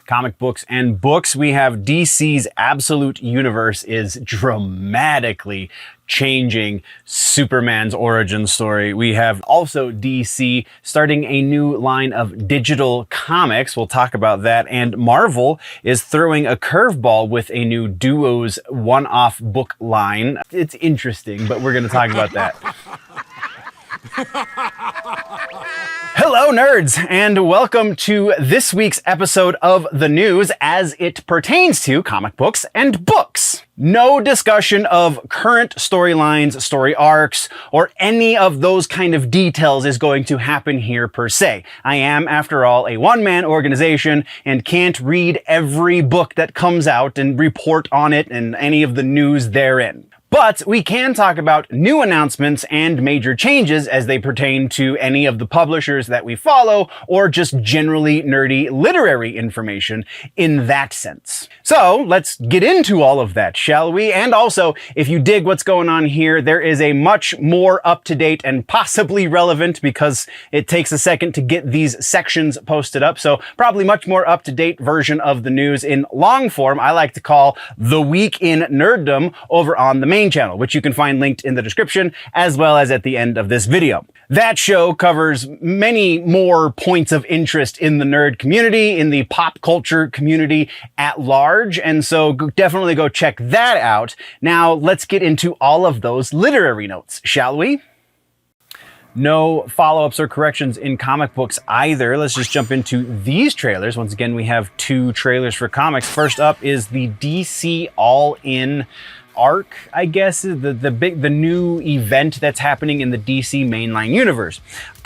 Comic books and books. We have DC's Absolute Universe is dramatically changing Superman's origin story. We have also DC starting a new line of digital comics. We'll talk about that. And Marvel is throwing a curveball with a new Duos one-off book line. It's interesting, but we're going to talk about that. Hello, nerds, and welcome to this week's episode of The News as it pertains to comic books and books. No discussion of current storylines, story arcs, or any of those kind of details is going to happen here per se. I am, after all, a one-man organization and can't read every book that comes out and report on it and any of the news therein. But we can talk about new announcements and major changes as they pertain to any of the publishers that we follow, or just generally nerdy literary information in that sense. So let's get into all of that, shall we? And also, if you dig what's going on here, there is a much more up-to-date and possibly relevant, because it takes a second to get these sections posted up, so probably much more up-to-date version of the news in long form I like to call The Week in Nerddom over on the main channel, which you can find linked in the description as well as at the end of this video. That show covers many more points of interest in the nerd community, in the pop culture community at large, and so definitely go check that out. Now let's get into all of those literary notes, shall we? No follow-ups or corrections in comic books either. Let's just jump into these trailers. Once again, we have two trailers for comics. First up is the DC Allin Arc, I guess, the new event that's happening in the DC mainline universe.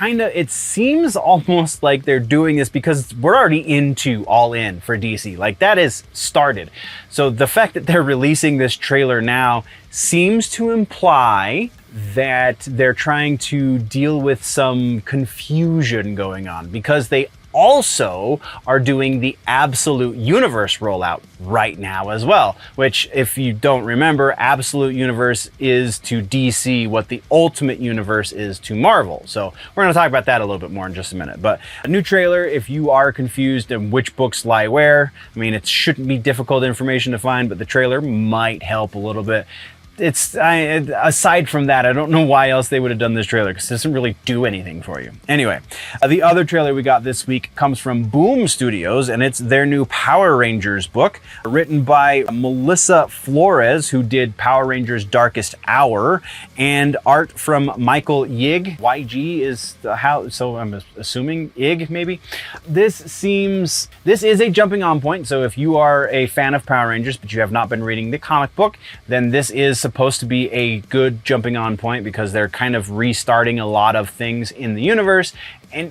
It seems almost like they're doing this because we're already into All-In for DC. Like, that is started. So the fact that they're releasing this trailer now seems to imply that they're trying to deal with some confusion going on, because they also are doing the Absolute Universe rollout right now as well, which, if you don't remember, Absolute Universe is to DC what the Ultimate Universe is to Marvel. So we're going to talk about that a little bit more in just a minute. But a new trailer, if you are confused on which books lie where, I mean, it shouldn't be difficult information to find, but the trailer might help a little bit. Aside from that, I don't know why else they would have done this trailer, because it doesn't really do anything for you. Anyway, the other trailer we got this week comes from Boom Studios, and it's their new Power Rangers book, written by Melissa Flores, who did Power Rangers Darkest Hour, and art from Michael Yig. YG is how, so I'm assuming Ig, maybe. This is a jumping on point, so if you are a fan of Power Rangers, but you have not been reading the comic book, then this is supposed to be a good jumping on point, because they're kind of restarting a lot of things in the universe. And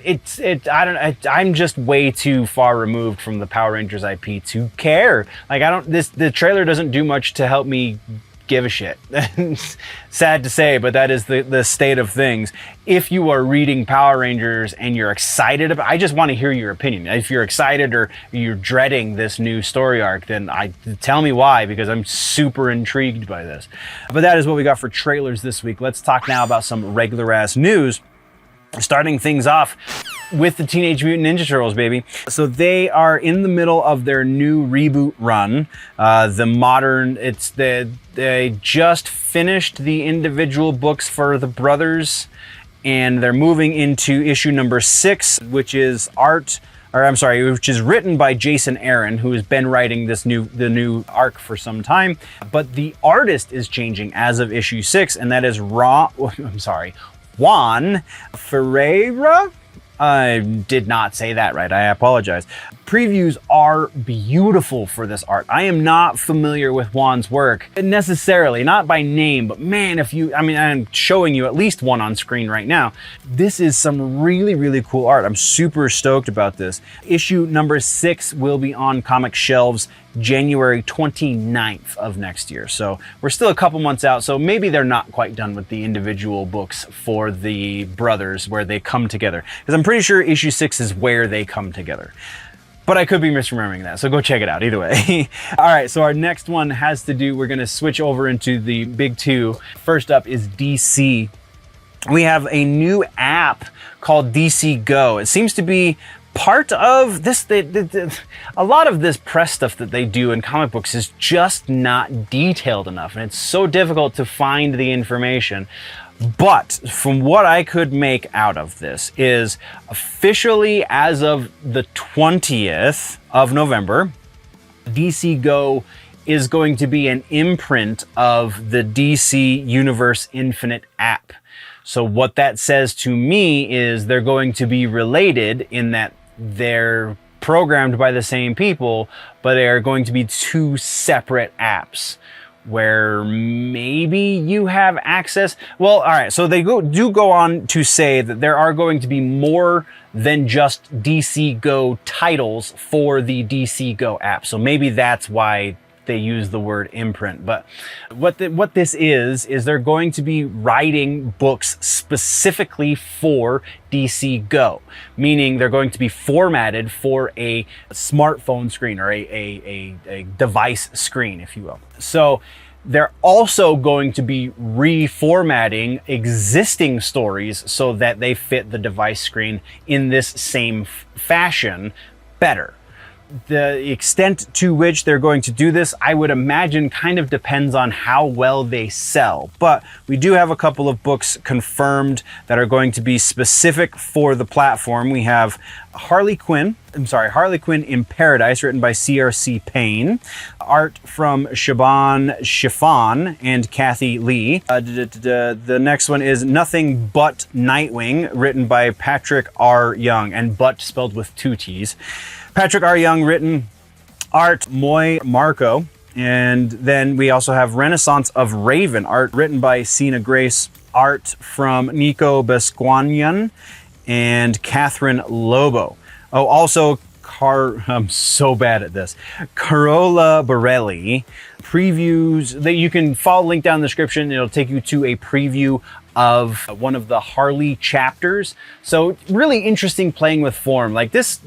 I'm just way too far removed from the Power Rangers IP to care. Like, the trailer doesn't do much to help me give a shit. Sad to say, but that is the state of things. If you are reading Power Rangers and you're excited about, I just want to hear your opinion. If you're excited or you're dreading this new story arc, then tell me why, because I'm super intrigued by this. But that is what we got for trailers this week. Let's talk now about some regular ass news. Starting things off with the Teenage Mutant Ninja Turtles, baby. So they are in the middle of their new reboot run. They just finished the individual books for the brothers, and they're moving into issue number 6, which is which is written by Jason Aaron, who has been writing the new arc for some time. But the artist is changing as of issue 6, and that is Juan Ferreyra? I did not say that right. I apologize. Previews are beautiful for this art. I am not familiar with Juan's work necessarily, not by name, but man, I'm showing you at least one on screen right now. This is some really, really cool art. I'm super stoked about this. Issue number 6 will be on comic shelves January 29th of next year. So we're still a couple months out, so maybe they're not quite done with the individual books for the brothers where they come together. Because I'm pretty sure issue 6 is where they come together. But I could be misremembering that, so go check it out either way. All right, so our next one has to do, we're gonna switch over into the big two. First up is DC. We have a new app called DC Go. It seems to be part of this, a lot of this press stuff that they do in comic books is just not detailed enough, and it's so difficult to find the information. But from what I could make out of this is officially as of the 20th of November, DC Go is going to be an imprint of the DC Universe Infinite app. So what that says to me is they're going to be related in that they're programmed by the same people, but they are going to be two separate apps where maybe you have access. Well, all right, so they do go on to say that there are going to be more than just DC Go titles for the DC Go app. So maybe that's why they use the word imprint. But what this is they're going to be writing books specifically for DC Go, meaning they're going to be formatted for a smartphone screen or a device screen, if you will. So they're also going to be reformatting existing stories so that they fit the device screen in this same fashion better. The extent to which they're going to do this, I would imagine, kind of depends on how well they sell. But we do have a couple of books confirmed that are going to be specific for the platform. We have Harley Quinn in Paradise, written by CRC Payne. Art from Siobhan Chiffon and Cathy Lee. The next one is Nothing But Nightwing, written by Patrick R. Young, and Butt spelled with two T's. Patrick R. Young written, art Moy Marco. And then we also have Renaissance of Raven, art written by Sina Grace, art from Nico Bascuñan and Katherine Lobo. Oh, also, I'm so bad at this. Carola Borelli. Previews that you can follow, link down in the description. It'll take you to a preview of one of the Harley chapters. So really interesting playing with form. Like this,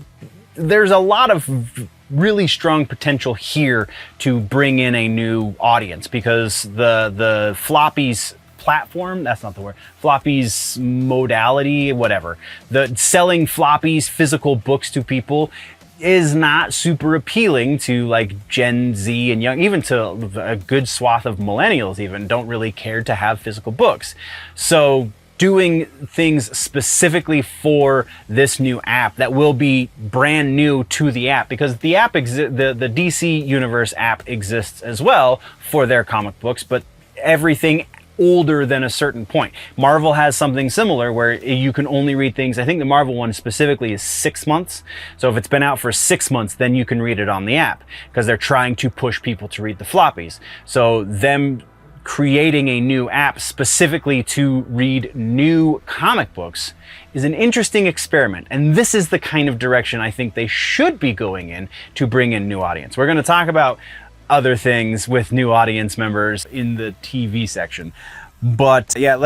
there's a lot of really strong potential here to bring in a new audience, because the floppies platform, that's not the word, floppies modality, whatever, the selling floppies, physical books to people, is not super appealing to like Gen Z and young, even to a good swath of millennials even don't really care to have physical books. So doing things specifically for this new app that will be brand new to the app, because the app the DC Universe app exists as well for their comic books, but everything older than a certain point. Marvel has something similar where you can only read things, I think the Marvel one specifically is 6 months. So if it's been out for 6 months, then you can read it on the app, because they're trying to push people to read the floppies. So them creating a new app specifically to read new comic books is an interesting experiment. And this is the kind of direction I think they should be going in to bring in new audience. We're going to talk about other things with new audience members in the TV section. But yeah,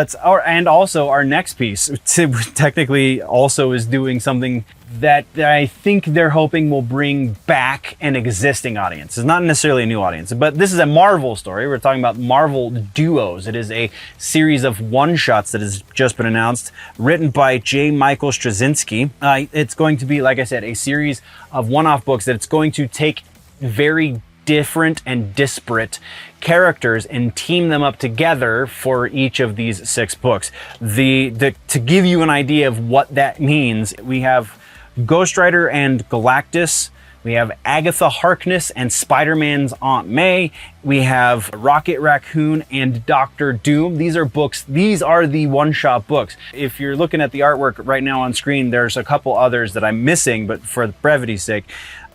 and also our next piece technically also is doing something that I think they're hoping will bring back an existing audience. It's not necessarily a new audience, but this is a Marvel story. We're talking about Marvel Duos. It is a series of one-shots that has just been announced, written by J. Michael Straczynski. It's going to be, like I said, a series of one-off books that it's going to take very different and disparate characters and team them up together for each of these 6 books. To give you an idea of what that means, we have Ghost Rider and Galactus. We have Agatha Harkness and Spider-Man's Aunt May. We have Rocket Raccoon and Doctor Doom. These are the one-shot books. If you're looking at the artwork right now on screen, there's a couple others that I'm missing, but for brevity's sake,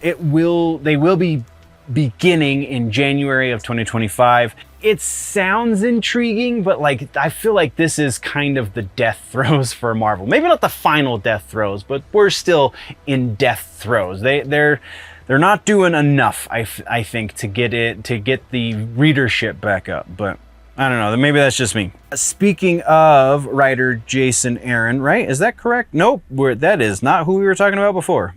they will be beginning in January of 2025. It sounds intriguing, but like I feel like this is kind of the death throes for Marvel. Maybe not the final death throes, but we're still in death throes. They're not doing enough, I think, to get the readership back up. But I don't know, maybe that's just me. Speaking of writer Jason Aaron, right? Is that correct? Nope, that is not who we were talking about before.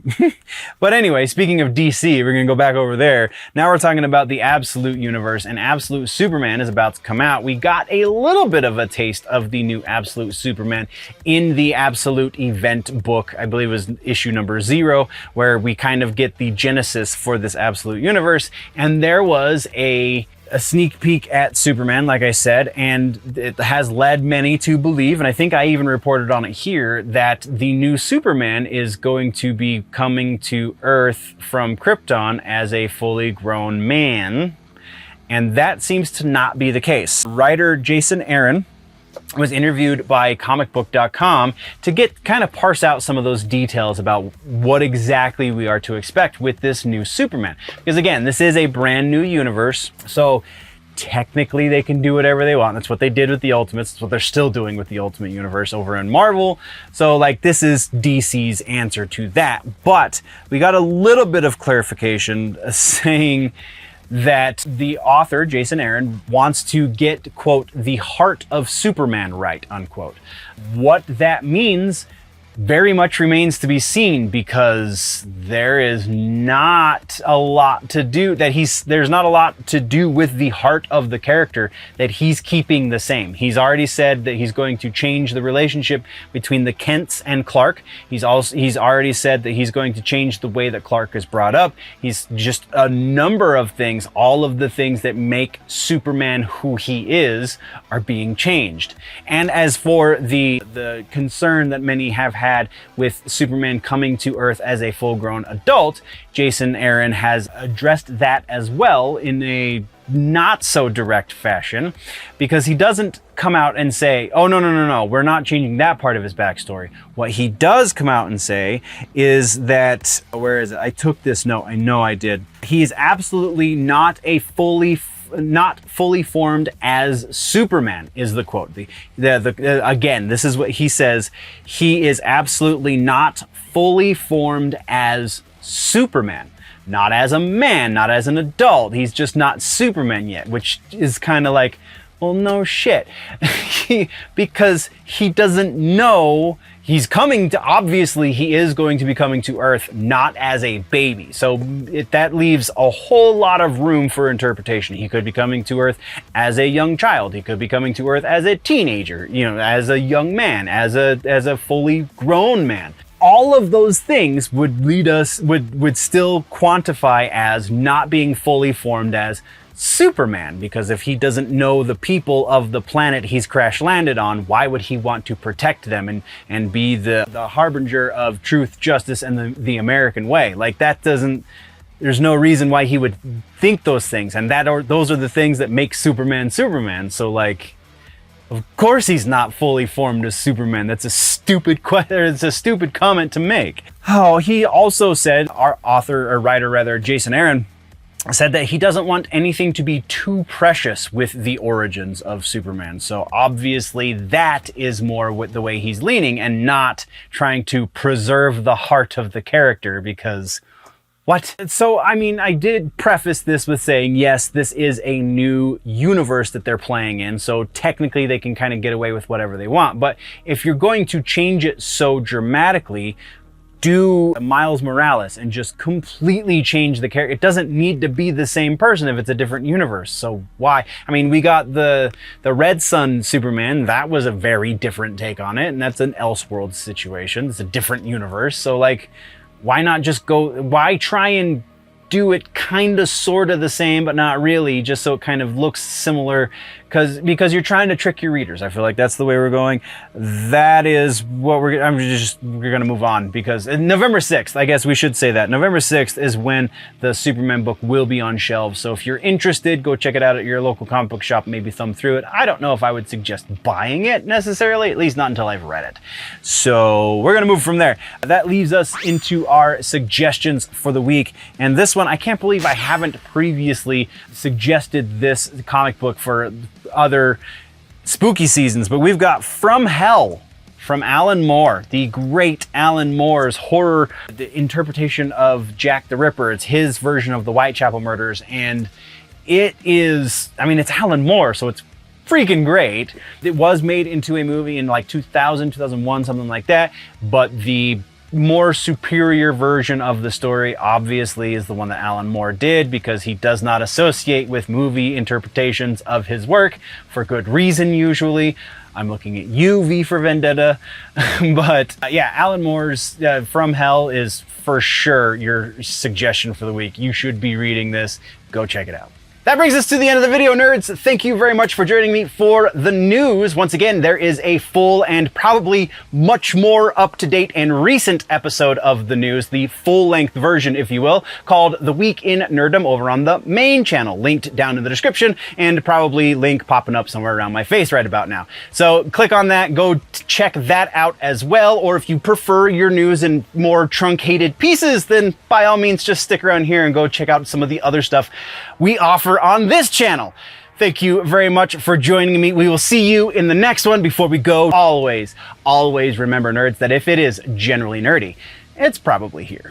But anyway, speaking of DC, we're gonna go back over there. Now we're talking about the Absolute Universe, and Absolute Superman is about to come out. We got a little bit of a taste of the new Absolute Superman in the Absolute Event book. I believe it was issue number 0, where we kind of get the genesis for this Absolute Universe. And there was a sneak peek at Superman, like I said, and it has led many to believe, and I think I even reported on it here, that the new Superman is going to be coming to Earth from Krypton as a fully grown man, and that seems to not be the case. Writer Jason Aaron was interviewed by comicbook.com to kind of parse out some of those details about what exactly we are to expect with this new Superman. Because again, this is a brand new universe, so technically they can do whatever they want. That's what they did with the Ultimates. That's what they're still doing with the Ultimate Universe over in Marvel. So like, this is DC's answer to that. But we got a little bit of clarification saying that the author, Jason Aaron, wants to get, quote, the heart of Superman right, unquote. What that means very much remains to be seen, because there is not a lot to do there's not a lot to do with the heart of the character that he's keeping the same. He's already said that he's going to change the relationship between the Kents and Clark. He's already said that he's going to change the way that Clark is brought up. He's just a number of things. All of the things that make Superman who he is are being changed. And as for the concern that many have had with Superman coming to Earth as a full-grown adult, Jason Aaron has addressed that as well in a not so direct fashion, because he doesn't come out and say, oh, no, we're not changing that part of his backstory. What he does come out and say is that, where is it? I took this note. I know I did. He is absolutely not fully formed as Superman, is the quote. Again, this is what he says. He is absolutely not fully formed as Superman. Not as a man, not as an adult. He's just not Superman yet, which is kind of like, well, no shit. Because he doesn't know he's coming to, obviously he is going to be coming to Earth not as a baby. So that leaves a whole lot of room for interpretation. He could be coming to Earth as a young child. He could be coming to Earth as a teenager, as a young man, as a fully grown man. All of those things would would still quantify as not being fully formed as Superman, because if he doesn't know the people of the planet he's crash landed on, why would he want to protect them and be the harbinger of truth, justice, and the American way? Like, that doesn't, there's no reason why he would think those things, and those are the things that make Superman Superman. So like, of course he's not fully formed as Superman. That's a stupid it's a stupid comment to make. Oh, he also said, our author, or writer rather, Jason Aaron, said that he doesn't want anything to be too precious with the origins of Superman. So obviously that is more with the way he's leaning, and not trying to preserve the heart of the character, because what? So, I mean, I did preface this with saying, yes, this is a new universe that they're playing in, so technically they can kind of get away with whatever they want. But if you're going to change it so dramatically, do Miles Morales and just completely change the character. It doesn't need to be the same person if it's a different universe. So why? I mean, we got the Red Sun Superman. That was a very different take on it, and that's an Elseworld situation. It's a different universe. So like, why not just why try and do it kind of sort of the same, but not really, just so it kind of looks similar, because you're trying to trick your readers. I feel like that's the way we're going. That is what we're going to move on, because November 6th, I guess we should say that. November 6th is when the Superman book will be on shelves. So if you're interested, go check it out at your local comic book shop, maybe thumb through it. I don't know if I would suggest buying it necessarily, at least not until I've read it. So we're going to move from there. That leaves us into our suggestions for the week. And this one, I can't believe I haven't previously suggested this comic book for other spooky seasons, but we've got From Hell from Alan Moore, the great Alan Moore's horror interpretation of Jack the Ripper. It's his version of the Whitechapel murders, and it is, I mean, it's Alan Moore, so it's freaking great. It was made into a movie in like 2000, 2001, something like that, but the more superior version of the story obviously is the one that Alan Moore did, because he does not associate with movie interpretations of his work, for good reason usually. I'm looking at you, V for Vendetta. But yeah, Alan Moore's From Hell is for sure your suggestion for the week. You should be reading this. Go check it out. That brings us to the end of the video, nerds. Thank you very much for joining me for the news. Once again, there is a full and probably much more up-to-date and recent episode of the news, the full-length version, if you will, called The Week in Nerddom over on the main channel, linked down in the description, and probably link popping up somewhere around my face right about now. So click on that, go check that out as well, or if you prefer your news in more truncated pieces, then by all means just stick around here and go check out some of the other stuff we offer on this channel. Thank you very much for joining me. We will see you in the next one. Before we go, always remember, nerds, that if it is generally nerdy, it's probably here.